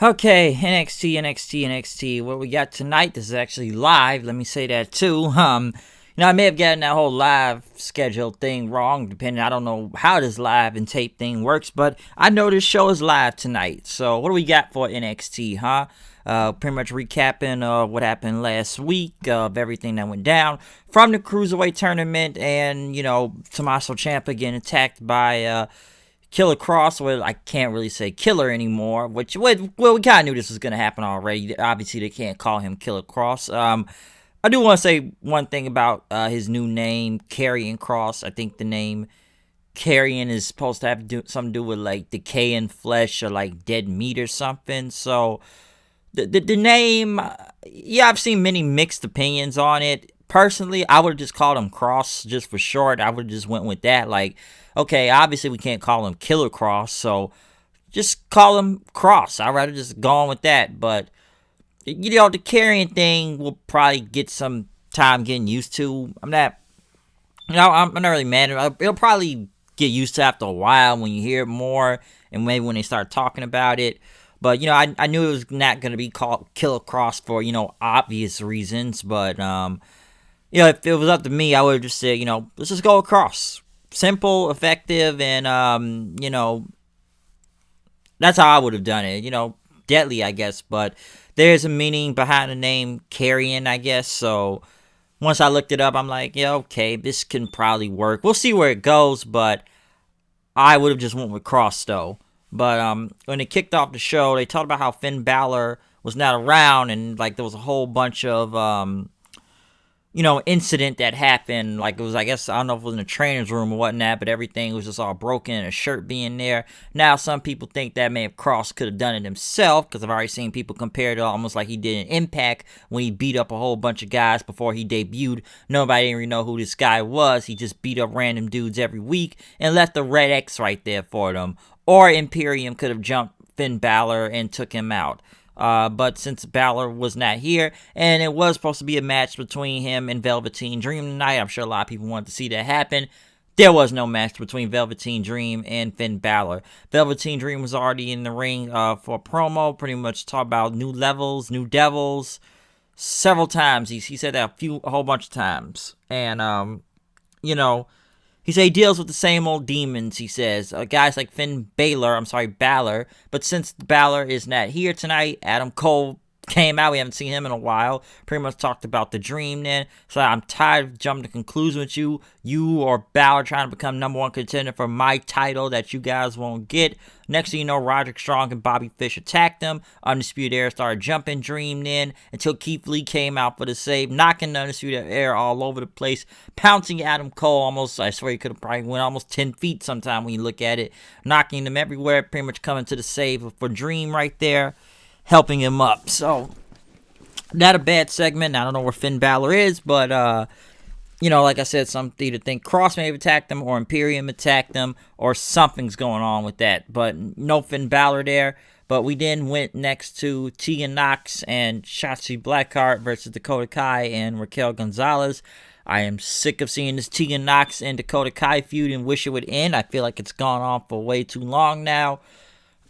Okay, NXT. What we got tonight, this is actually live. Let me say that too. I may have gotten that whole live schedule thing wrong, depending. I don't know how this live and tape thing works, but I know this show is live tonight. So, what do we got for NXT, huh? Pretty much recapping what happened last week of everything that went down from the Cruiserweight tournament, and Tommaso Ciampa getting attacked by Killer Cross. Well, I can't really say Killer anymore, we kind of knew this was going to happen already. Obviously, they can't call him Killer Cross. I do want to say one thing about his new name, Karrion Cross. I think the name Karrion is supposed to have something to do with, like, decaying flesh or, like, dead meat or something. So, the name, yeah, I've seen many mixed opinions on it. Personally, I would have just called him Cross just for short. I would have just went with that. Like, okay, obviously we can't call him Killer Cross, so just call him Cross. I'd rather just go on with that. But, the Karrion thing will probably get some time getting used to. I'm not really mad. It'll probably get used to after a while when you hear it more and maybe when they start talking about it. But, I knew it was not going to be called Killer Cross for, obvious reasons. But, if it was up to me, I would have just said, let's just go across. Simple, effective, and, that's how I would have done it. Deadly, I guess. But there's a meaning behind the name Karrion, I guess. So once I looked it up, I'm like, yeah, okay, this can probably work. We'll see where it goes, but I would have just went with Cross, though. But when they kicked off the show, they talked about how Finn Balor was not around, and, like, there was a whole bunch of incident that happened. Like, it was, I guess, I don't know if it was in the trainer's room or whatnot, but everything was just all broken and a shirt being there. Now, some people think that maybe Cross could have done it himself, because I've already seen people compare it almost like he did in Impact when he beat up a whole bunch of guys before he debuted. Nobody didn't really know who this guy was. He just beat up random dudes every week and left the red X right there for them. Or Imperium could have jumped Finn Balor and took him out. But since Balor was not here, and it was supposed to be a match between him and Velveteen Dream tonight, I'm sure a lot of people wanted to see that happen. There was no match between Velveteen Dream and Finn Balor. Velveteen Dream was already in the ring for a promo, pretty much talk about new levels, new devils, several times. He said that a whole bunch of times. And, he said he deals with the same old demons, he says. Guys like Balor. But since Balor is not here tonight, Adam Cole came out. We haven't seen him in a while. Pretty much talked about the Dream then. So I'm tired of jumping to conclusions with you. You or Balor trying to become number one contender for my title that you guys won't get. Next thing you know, Roderick Strong and Bobby Fish attacked them. Undisputed Era started jumping Dream then until Keith Lee came out for the save, knocking the Undisputed Era all over the place, pouncing Adam Cole almost, I swear he could have probably went almost 10 feet sometime when you look at it, knocking them everywhere, pretty much coming to the save for Dream right there, helping him up. So, not a bad segment. I don't know where Finn Balor is, but, like I said, some either think Cross may have attacked them or Imperium attacked them or something's going on with that. But no Finn Balor there. But we then went next to Tegan Nox and Shotzi Blackheart versus Dakota Kai and Raquel Gonzalez. I am sick of seeing this Tegan Nox and Dakota Kai feud and wish it would end. I feel like it's gone on for way too long now.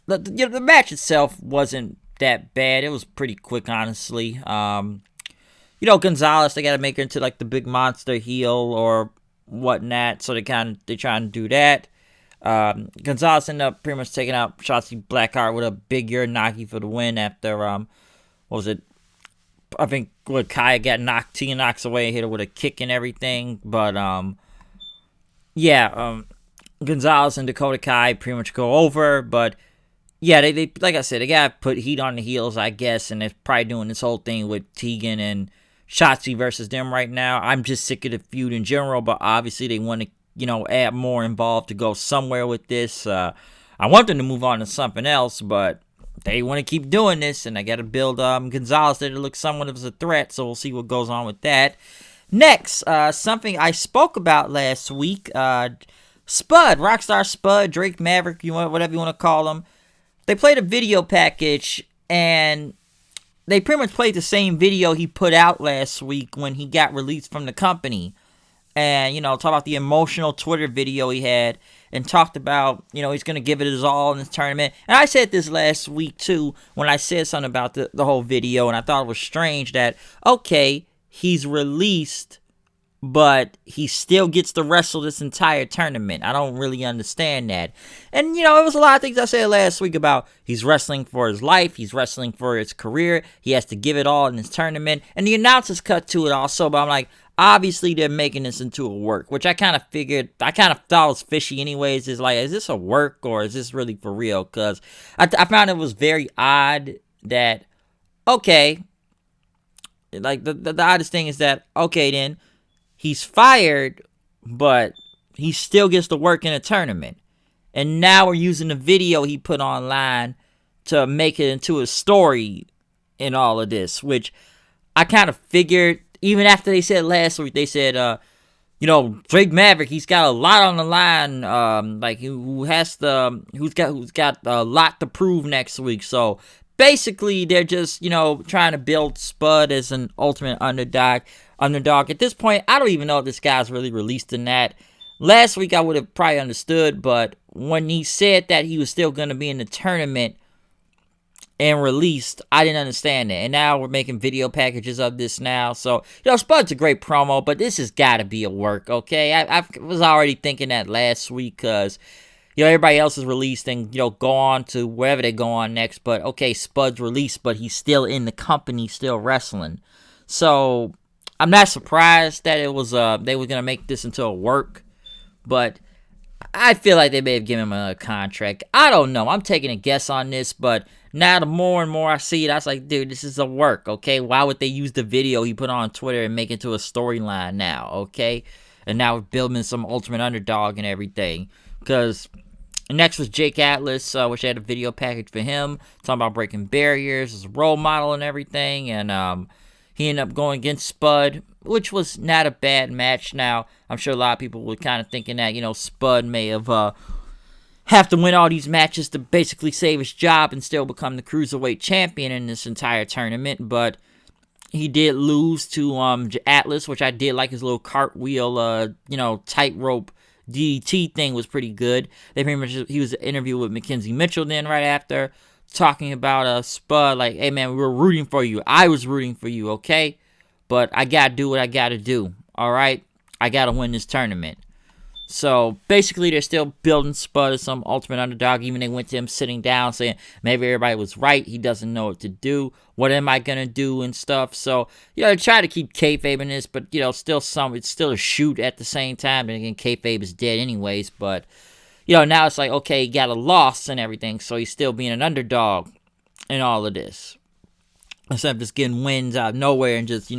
The match itself wasn't that bad. It was pretty quick, honestly. Gonzalez, they got to make her into, like, the big monster heel or whatnot, so they trying to do that. Gonzalez ended up pretty much taking out Shotzi Blackheart with a big Uranagi for the win after, what was it? I think Kaya got knocked, Tegan Nox away, hit her with a kick and everything, but, Gonzalez and Dakota Kai pretty much go over, but yeah, they like I said, they gotta put heat on the heels, I guess, and they're probably doing this whole thing with Tegan and Shotzi versus them right now. I'm just sick of the feud in general, but obviously they want to, add more involved to go somewhere with this. I want them to move on to something else, but they want to keep doing this, and I gotta build Gonzalez there to look somewhat as a threat, so we'll see what goes on with that. Next, something I spoke about last week, Spud, Rockstar Spud, Drake Maverick, whatever you want to call him. They played a video package, and they pretty much played the same video he put out last week when he got released from the company. And, talk about the emotional Twitter video he had. and talked about, he's going to give it his all in this tournament. And I said this last week too when I said something about the whole video, and I thought it was strange that, okay, he's released, but he still gets to wrestle this entire tournament. I don't really understand that. And, it was a lot of things I said last week about he's wrestling for his life, he's wrestling for his career, he has to give it all in this tournament. And the announcers cut to it also, but I'm like, obviously they're making this into a work, which I kind of figured, I kind of thought was fishy anyways. Is like, is this a work or is this really for real? Because I found it was very odd that, okay, like the oddest thing is that, okay, then he's fired, but he still gets to work in a tournament. And now we're using the video he put online to make it into a story in all of this, which I kind of figured, even after they said last week, they said, Drake Maverick, he's got a lot on the line, who's got a lot to prove next week. So basically, they're just, trying to build Spud as an ultimate underdog. At this point, I don't even know if this guy's really released in that. Last week, I would have probably understood, but when he said that he was still going to be in the tournament and released, I didn't understand that. And now we're making video packages of this now. So, Spud's a great promo, but this has got to be a work, okay? I was already thinking that last week because, everybody else is released and, go on to wherever they go on next. But, okay, Spud's released, but he's still in the company, still wrestling. So I'm not surprised that it was they were gonna make this into a work, but I feel like they may have given him a contract. I don't know. I'm taking a guess on this, but now the more and more I see it, I was like, dude, this is a work, okay? Why would they use the video he put on Twitter and make it to a storyline now, okay? And now we're building some ultimate underdog and everything. Because next was Jake Atlas, which had a video package for him, talking about breaking barriers as a role model and everything, and he ended up going against Spud, which was not a bad match. Now, I'm sure a lot of people were kind of thinking that, Spud may have to win all these matches to basically save his job and still become the Cruiserweight champion in this entire tournament. But he did lose to Atlas, which I did like his little cartwheel, tightrope DDT thing was pretty good. He was interviewed with Mackenzie Mitchell then right after, talking about Spud, like, hey man, we were rooting for you. I was rooting for you, okay? But I gotta do what I gotta do, alright? I gotta win this tournament. So basically, they're still building Spud as some ultimate underdog. Even they went to him sitting down saying maybe everybody was right. He doesn't know what to do. What am I gonna do and stuff? So try to keep kayfabe in this, but it's still a shoot at the same time. And again, kayfabe is dead anyways. But now it's like, okay, he got a loss and everything, so he's still being an underdog in all of this. Instead of just getting wins out of nowhere and just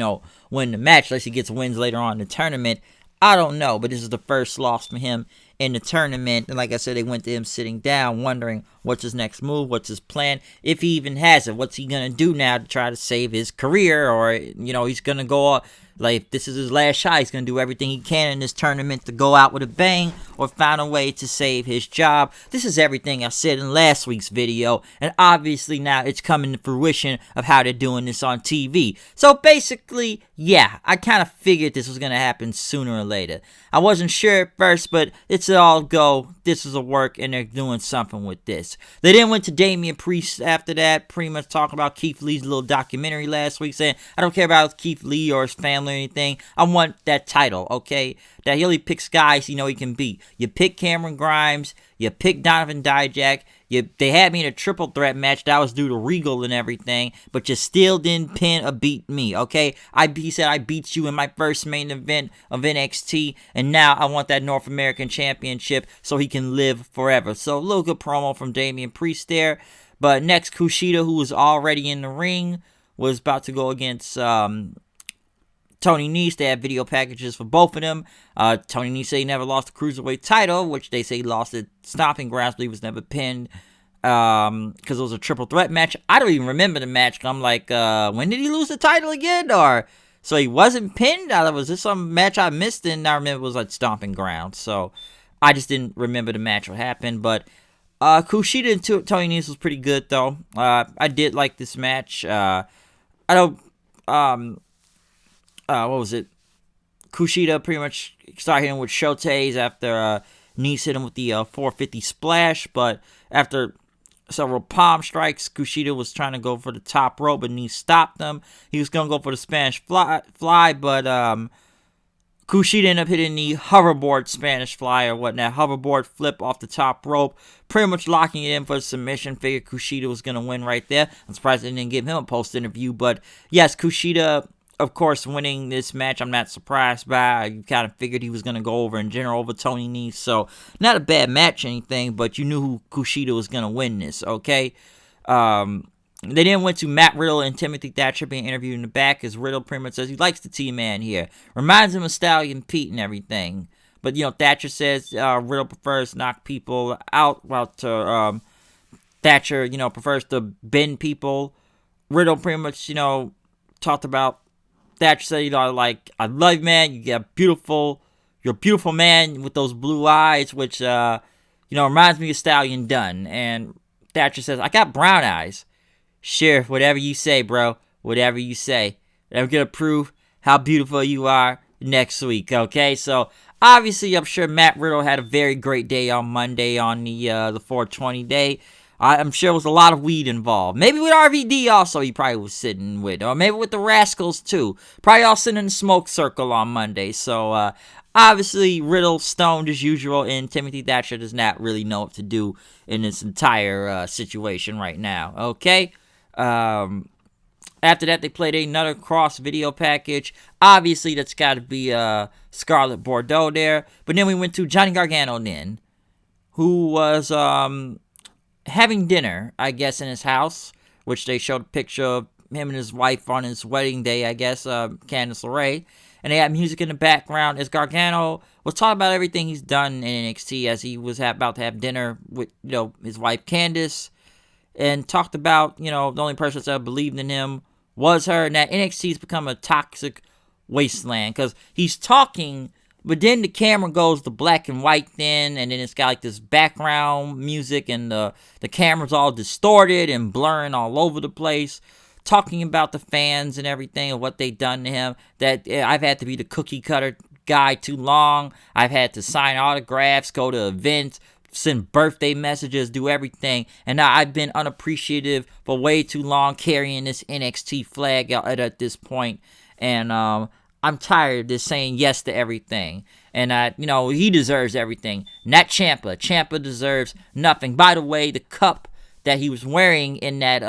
win the match, unless he gets wins later on in the tournament. I don't know, but this is the first loss for him in the tournament. And like I said, they went to him sitting down, wondering what's his next move, what's his plan, if he even has it. What's he going to do now to try to save his career? Or, he's going to go, like, if this is his last shot, he's going to do everything he can in this tournament to go out with a bang or find a way to save his job. This is everything I said in last week's video. And obviously now it's coming to fruition of how they're doing this on TV. So basically, yeah, I kind of figured this was going to happen sooner or later. I wasn't sure at first, but it's all go. This is a work, and they're doing something with this. They then went to Damian Priest after that, pretty much talking about Keith Lee's little documentary last week, saying, I don't care about Keith Lee or his family or anything. I want that title, okay? That he only picks guys he can beat. You pick Cameron Grimes, you pick Donovan Dijak, they had me in a triple threat match that was due to Regal and everything, but you still didn't pin or beat me, okay? He said I beat you in my first main event of NXT, and now I want that North American Championship so he can live forever. So a little good promo from Damian Priest there. But next, Kushida, who was already in the ring, was about to go against Tony Nese. They had video packages for both of them. Tony Nese said he never lost the Cruiserweight title, which they say he lost at Stomping Grounds, but he was never pinned because it was a triple threat match. I don't even remember the match. I'm like, when did he lose the title again? Or so he wasn't pinned? Was this some match I missed? And I remember it was like Stomping Grounds. So I just didn't remember the match what happened. But Kushida and Tony Nese was pretty good, though. I did like this match. I don't... what was it? Kushida pretty much started hitting with shotes after Nese hit him with the 450 splash, but after several palm strikes, Kushida was trying to go for the top rope, but Nese stopped him. He was going to go for the Spanish fly, but Kushida ended up hitting the hoverboard Spanish fly or whatnot. Hoverboard flip off the top rope, pretty much locking it in for the submission. Figured Kushida was going to win right there. I'm surprised they didn't give him a post-interview. But yes, Kushida, of course, winning this match, I'm not surprised by. I kind of figured he was going to go over in general over Tony Nese. So, not a bad match or anything, but you knew who Kushida was going to win this, okay? They then went to Matt Riddle and Timothy Thatcher being interviewed in the back, as Riddle pretty much says he likes the T-Man here. Reminds him of Stallion Pete and everything. But, Thatcher says Riddle prefers to knock people out, while Thatcher, prefers to bend people. Riddle pretty much, talked about Thatcher said, like, I love you, man. You're a beautiful man with those blue eyes, which, reminds me of Stallion Dunn. And Thatcher says, I got brown eyes. Sure, whatever you say, bro. Whatever you say. I'm going to prove how beautiful you are next week, okay? So, obviously, I'm sure Matt Riddle had a very great day on Monday on the 420 day. I'm sure there was a lot of weed involved. Maybe with RVD also he probably was sitting with. Or maybe with the Rascals too. Probably all sitting in the smoke circle on Monday. So, obviously, Riddle stoned as usual. And Timothy Thatcher does not really know what to do in this entire situation right now. Okay? After that, they played another cross video package. Obviously, that's got to be Scarlett Bordeaux there. But then we went to Johnny Gargano then. Who was having dinner, I guess, in his house, which they showed a picture of him and his wife on his wedding day, I guess, Candice LeRae. And they had music in the background as Gargano was talking about everything he's done in NXT as he was about to have dinner with, his wife Candice. And talked about, the only person that believed in him was her. And that NXT's become a toxic wasteland. Because he's talking, but then the camera goes to black and white then. And then it's got like this background music. And the camera's all distorted and blurring all over the place. Talking about the fans and everything and what they done to him. That I've had to be the cookie cutter guy too long. I've had to sign autographs, go to events, send birthday messages, do everything, and now I've been unappreciative for way too long carrying this NXT flag at this point, and I'm tired of this saying yes to everything, and he deserves everything, not Ciampa. Ciampa deserves nothing. By the way, the cup that he was wearing in that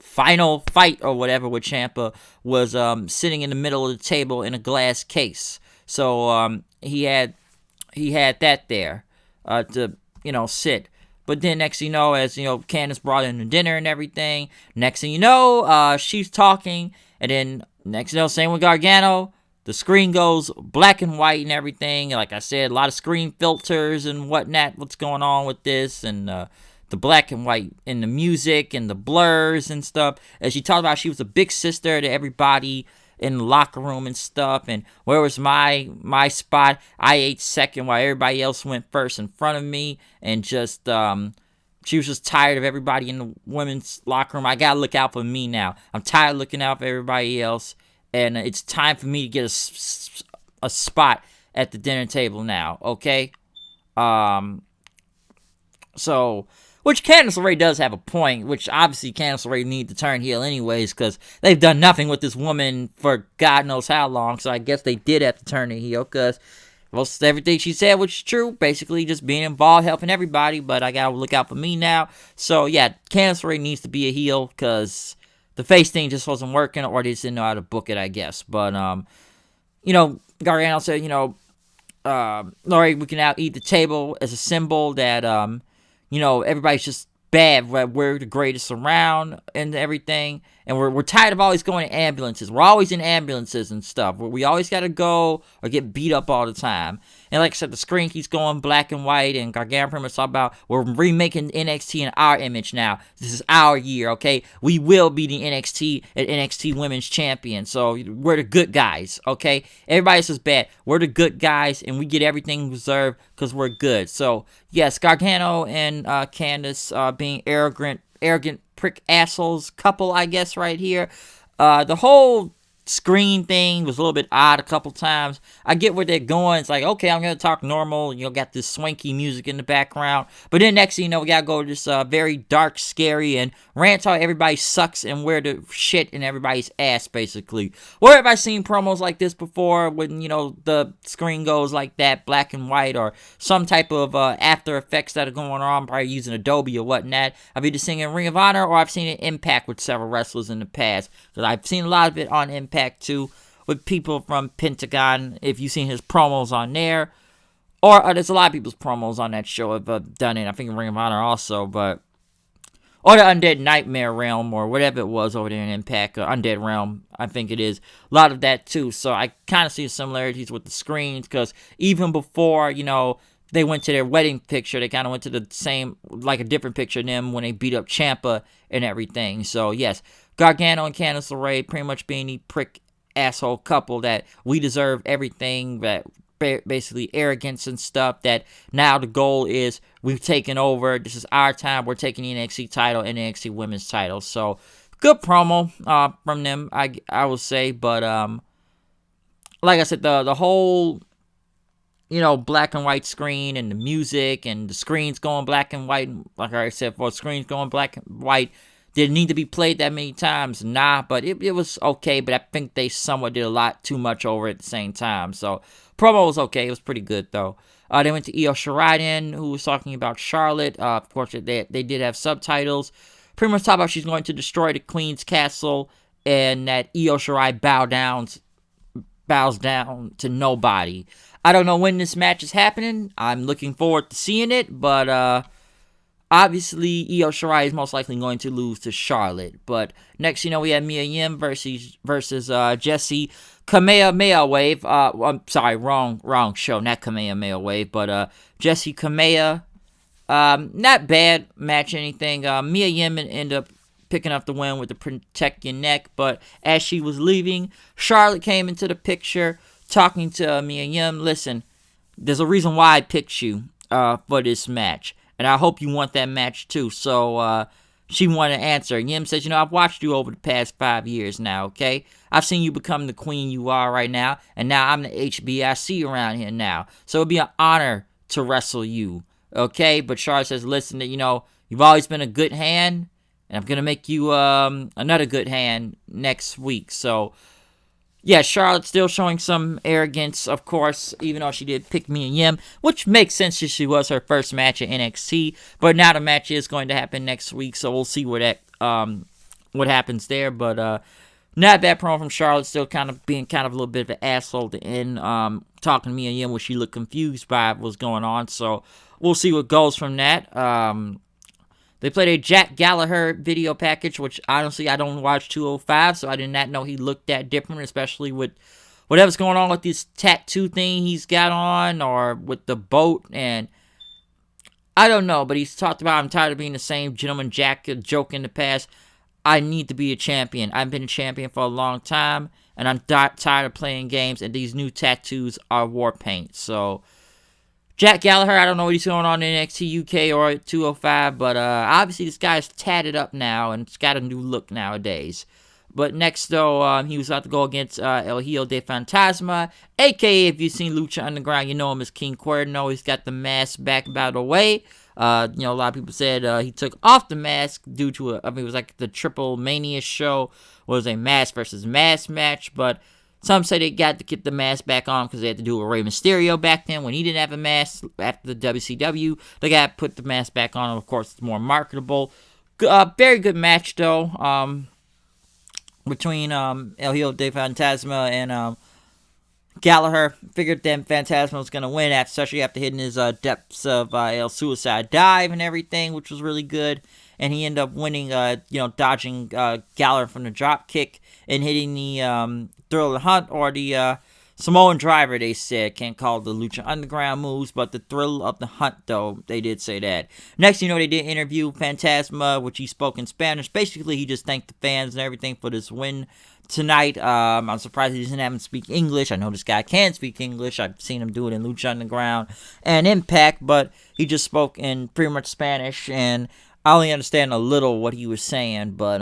final fight or whatever with Ciampa was sitting in the middle of the table in a glass case, so he had that there. To sit. But then next thing you know, as Candice brought in the dinner and everything, next thing you know, she's talking, and then next thing you know, same with Gargano, the screen goes black and white and everything. Like I said, a lot of screen filters and whatnot, what's going on with this, and the black and white and the music and the blurs and stuff. As she talked about, she was a big sister to everybody in the locker room and stuff, and where was my spot? I ate second while everybody else went first in front of me, and just she was just tired of everybody in the women's locker room. I gotta look out for me now. I'm tired of looking out for everybody else, and it's time for me to get a spot at the dinner table now, okay? So, which Candice LeRae does have a point, which obviously Candice LeRae need to turn heel anyways, because they've done nothing with this woman for God knows how long, so I guess they did have to turn her heel, because most everything she said was true, basically just being involved, helping everybody, but I gotta look out for me now. So yeah, Candice LeRae needs to be a heel, because the face thing just wasn't working, or they just didn't know how to book it, I guess. But, Gargano said, LeRae, we can now eat the table as a symbol that, everybody's just bad. We're the greatest around and everything. And we're tired of always going in ambulances. We're always in ambulances and stuff. We always got to go or get beat up all the time. And like I said, the screen keeps going black and white. And Gargano pretty much talk about we're remaking NXT in our image now. This is our year, okay? We will be the NXT Women's Champion. So we're the good guys, okay? Everybody else is bad. We're the good guys, and we get everything we deserve because we're good. So yes, Gargano and Candice being arrogant prick assholes couple, I guess, right here. The whole screen thing was a little bit odd a couple times. I get where they're going. It's like, okay, I'm going to talk normal. Got this swanky music in the background. But then next thing you know, we got to go to this very dark, scary, and rant how everybody sucks and wear the shit in everybody's ass, basically. Where have I seen promos like this before when, the screen goes like that, black and white, or some type of after effects that are going on, probably using Adobe or whatnot. I've either seen it in Ring of Honor or I've seen it in Impact with several wrestlers in the past. Because I've seen a lot of it on Impact too, with people from Pentagon, if you've seen his promos on there, or there's a lot of people's promos on that show have done it, I think in Ring of Honor also, but, or the Undead Nightmare Realm, or whatever it was over there in Impact, or Undead Realm, I think it is, a lot of that too, so I kind of see similarities with the screens, because even before, they went to their wedding picture, they kind of went to the same, like a different picture of them when they beat up Ciampa and everything, so yes, Gargano and Candice LeRae pretty much being the prick asshole couple that we deserve everything, that basically arrogance and stuff, that now the goal is we've taken over, this is our time, we're taking the NXT title and the NXT women's title. So good promo from them, I will say, but like I said, the whole black and white screen and the music and the screens going black and white, like I said, for screens going black and white, did it need to be played that many times? Nah, but it was okay, but I think they somewhat did a lot too much over it at the same time. So, promo was okay. It was pretty good, though. They went to Io Shirai, who was talking about Charlotte. Of course, they did have subtitles. Pretty much talk about she's going to destroy the Queen's Castle, and that Io Shirai bows down to nobody. I don't know when this match is happening. I'm looking forward to seeing it, but, obviously, Io Shirai is most likely going to lose to Charlotte. But next, we have Mia Yim versus Jessie Kamehameha Wave. I'm sorry, wrong show. Not Kamehameha Wave, but Jessie Kamea. Not bad match or anything. Mia Yim ended up picking up the win with the protect your neck. But as she was leaving, Charlotte came into the picture talking to Mia Yim. Listen, there's a reason why I picked you for this match. And I hope you want that match too. So she wanted to answer. Yim says, I've watched you over the past 5 years now, okay? I've seen you become the queen you are right now. And now I'm the HBIC around here now. So it'd be an honor to wrestle you, okay? But Charlotte says, listen, you've always been a good hand. And I'm going to make you another good hand next week. So, yeah, Charlotte's still showing some arrogance, of course, even though she did pick Mia Yim, which makes sense since she was her first match at NXT. But now the match is going to happen next week, so we'll see what happens there. But not bad promo from Charlotte, still being a little bit of an asshole at the end, talking to Mia Yim, where she looked confused by what's going on. So we'll see what goes from that. They played a Jack Gallagher video package, which honestly I don't watch 205, so I did not know he looked that different, especially with whatever's going on with this tattoo thing he's got on, or with the boat, and I don't know, but he's talked about, I'm tired of being the same gentleman Jack joke in the past. I need to be a champion. I've been a champion for a long time, and I'm tired of playing games, and these new tattoos are war paint, so Jack Gallagher, I don't know what he's going on in NXT UK or 205, but obviously this guy's tatted up now and it's got a new look nowadays. But next, though, he was about to go against El Hijo de Fantasma, a.k.a. if you've seen Lucha Underground, you know him as King Cuerno. He's got the mask back about the way. A lot of people said he took off the mask due to it was like the Triple Mania show was a mask versus mask match, but some say they got to get the mask back on because they had to do it with Rey Mysterio back then when he didn't have a mask after the WCW. They got to put the mask back on. Of course, it's more marketable. Very good match, though, between El Hijo de Fantasma and Gallagher. Figured that Fantasma was going to win, especially after hitting his depths of El Suicide Dive and everything, which was really good. And he ended up winning, dodging Gallagher from the drop kick and hitting the Thrill of the Hunt, or the Samoan Driver, they said. Can't call it the Lucha Underground moves, but the Thrill of the Hunt, though, they did say that. Next, they did interview Fantasma, which he spoke in Spanish. Basically, he just thanked the fans and everything for this win tonight. I'm surprised he doesn't have him speak English. I know this guy can speak English. I've seen him do it in Lucha Underground and Impact, but he just spoke in pretty much Spanish, and I only understand a little what he was saying, but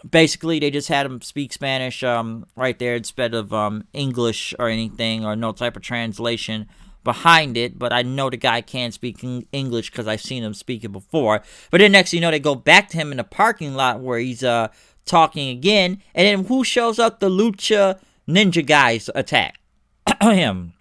Basically, they just had him speak Spanish right there instead of English or anything, or no type of translation behind it. But I know the guy can speak English because I've seen him speak it before. But then next thing you know, they go back to him in the parking lot where he's talking again. And then who shows up? The Lucha Ninja guys attack him.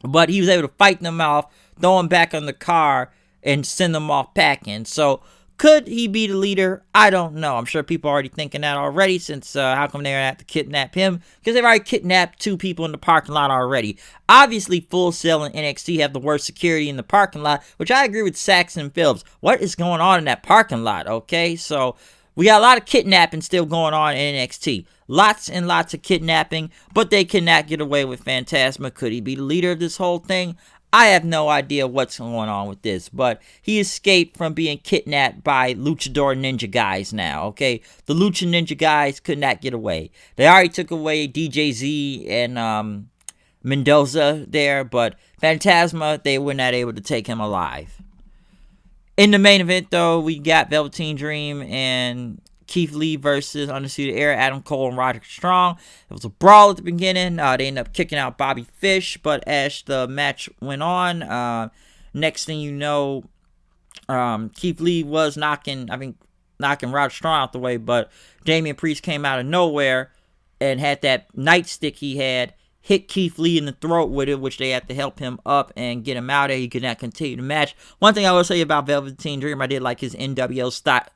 But he was able to fight them off, throw him back on the car, and send them off packing. So could he be the leader? I don't know. I'm sure people are already thinking that already, since how come they're going to have to kidnap him? Because they've already kidnapped 2 people in the parking lot already. Obviously, Full Sail and NXT have the worst security in the parking lot, which I agree with Saxon Phillips. What is going on in that parking lot, okay? So we got a lot of kidnapping still going on in NXT. Lots and lots of kidnapping, but they cannot get away with Phantasma. Could he be the leader of this whole thing? I have no idea what's going on with this, but he escaped from being kidnapped by Luchador Ninja guys now, okay? The Lucha Ninja guys could not get away. They already took away DJZ and Mendoza there, but Phantasma, they were not able to take him alive. In the main event, though, we got Velveteen Dream and Keith Lee versus Undisputed Era, Adam Cole and Roderick Strong. It was a brawl at the beginning. They ended up kicking out Bobby Fish, but as the match went on, next thing you know, Keith Lee was knocking Roderick Strong out the way, but Damian Priest came out of nowhere and had that nightstick he had, hit Keith Lee in the throat with it, which they had to help him up and get him out of there. He could not continue the match. One thing I will say about Velveteen Dream, I did like his NWO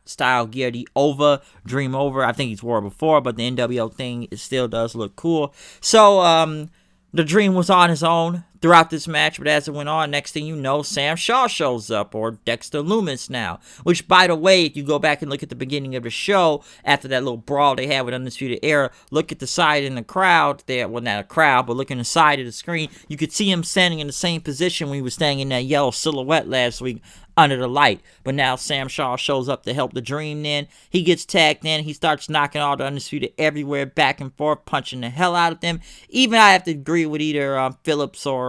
style gear, the Over, Dream Over. I think he's wore it before, but the NWO thing, it still does look cool. So, the Dream was on his own throughout this match, but as it went on, next thing you know, Sam Shaw shows up, or Dexter Lumis now. Which, by the way, if you go back and look at the beginning of the show, after that little brawl they had with Undisputed Era, look at the side in the crowd there, well, not a crowd, but look in the side of the screen, you could see him standing in the same position when he was standing in that yellow silhouette last week under the light. But now Sam Shaw shows up to help the Dream then. He gets tagged in. He starts knocking all the Undisputed everywhere, back and forth, punching the hell out of them. Even I have to agree with either Phillips or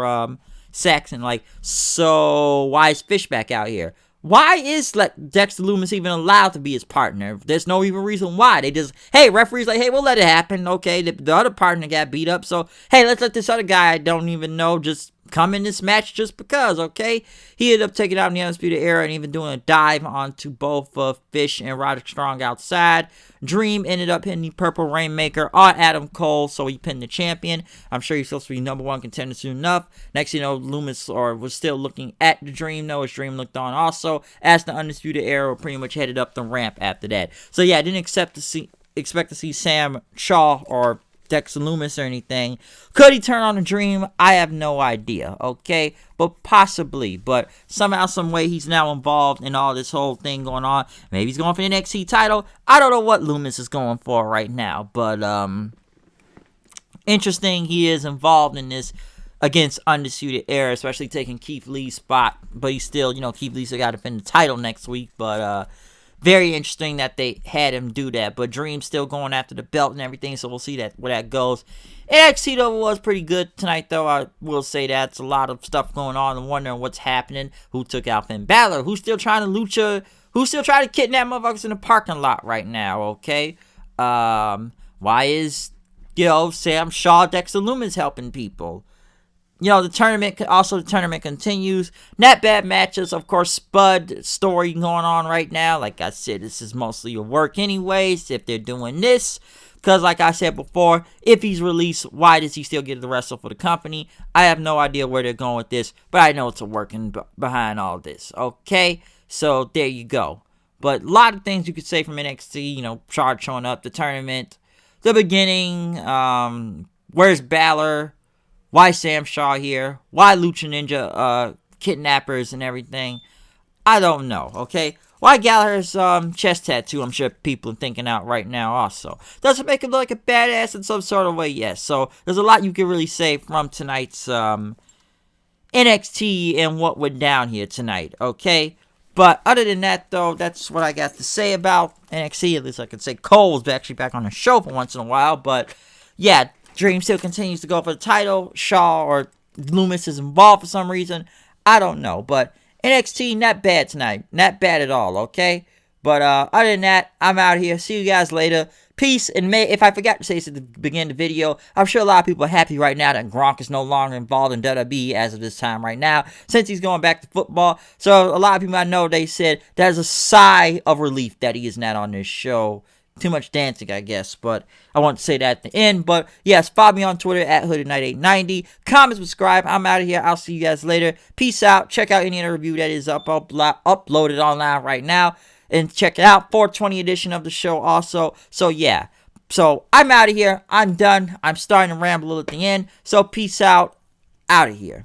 Saxon. Like, so why is Fish back out here? Why is Dexter Lumis even allowed to be his partner? There's no even reason why. They just, hey, referee's like, hey, we'll let it happen. Okay, the other partner got beat up, so hey, let's let this other guy I don't even know just come in this match just because, okay? He ended up taking out in the Undisputed Era and even doing a dive onto both Fish and Roderick Strong outside. Dream ended up hitting the Purple Rainmaker on Adam Cole, so he pinned the champion. I'm sure he's supposed to be #1 contender soon enough. Next, you know, Lumis was still looking at the Dream, though. His Dream looked on also, as the Undisputed Era pretty much headed up the ramp after that. So yeah, I didn't expect to see Sam Shaw or Dexter Lumis or anything. Could he turn on the Dream? I have no idea, okay? But possibly. But somehow, some way, he's now involved in all this whole thing going on. Maybe he's going for the NXT title. I don't know what Lumis is going for right now. But, interesting, he is involved in this against Undisputed Era, especially taking Keith Lee's spot. But he's still, you know, Keith Lee's got to defend the title next week. But, very interesting that they had him do that. But Dream's still going after the belt and everything, so we'll see where that goes. NXT, though, was pretty good tonight, though. I will say that. It's a lot of stuff going on and wondering what's happening. Who took out Finn Balor? Who's still trying to who's still trying to kidnap motherfuckers in the parking lot right now, okay? Why is, you know, Sam Shaw, Dexter Lumis helping people? You know, the tournament continues. Not bad matches. Of course, Spud story going on right now. Like I said, this is mostly a work anyways, if they're doing this. Because like I said before, if he's released, why does he still get to wrestle for the company? I have no idea where they're going with this, but I know it's a working behind all this. Okay? So, there you go. But a lot of things you could say from NXT. You know, Charge showing up, the tournament, the beginning, where's Balor? Why Sam Shaw here? Why Lucha Ninja kidnappers and everything? I don't know, okay? Why Gallagher's chest tattoo? I'm sure people are thinking out right now also. Does it make him look like a badass in some sort of way? Yes. So there's a lot you can really say from tonight's NXT and what went down here tonight, okay? But other than that, though, that's what I got to say about NXT. At least I can say Cole's actually back on the show for once in a while. But yeah, Dream still continues to go for the title. Shaw or Lumis is involved for some reason. I don't know. But NXT, not bad tonight. Not bad at all, okay? But other than that, I'm out here. See you guys later. Peace. And if I forgot to say this at the beginning of the video, I'm sure a lot of people are happy right now that Gronk is no longer involved in WWE as of this time right now, since he's going back to football. So a lot of people I know, they said there's a sigh of relief that he is not on this show. Too much dancing, I guess, but I want to say that at the end. But yes, follow me on Twitter at HoodedKnight890. Comment, subscribe. I'm out of here. I'll see you guys later. Peace out. Check out any other review that is uploaded online right now. And check it out, 420 edition of the show also. So yeah, so I'm out of here. I'm done. I'm starting to ramble at the end. So peace out. Out of here.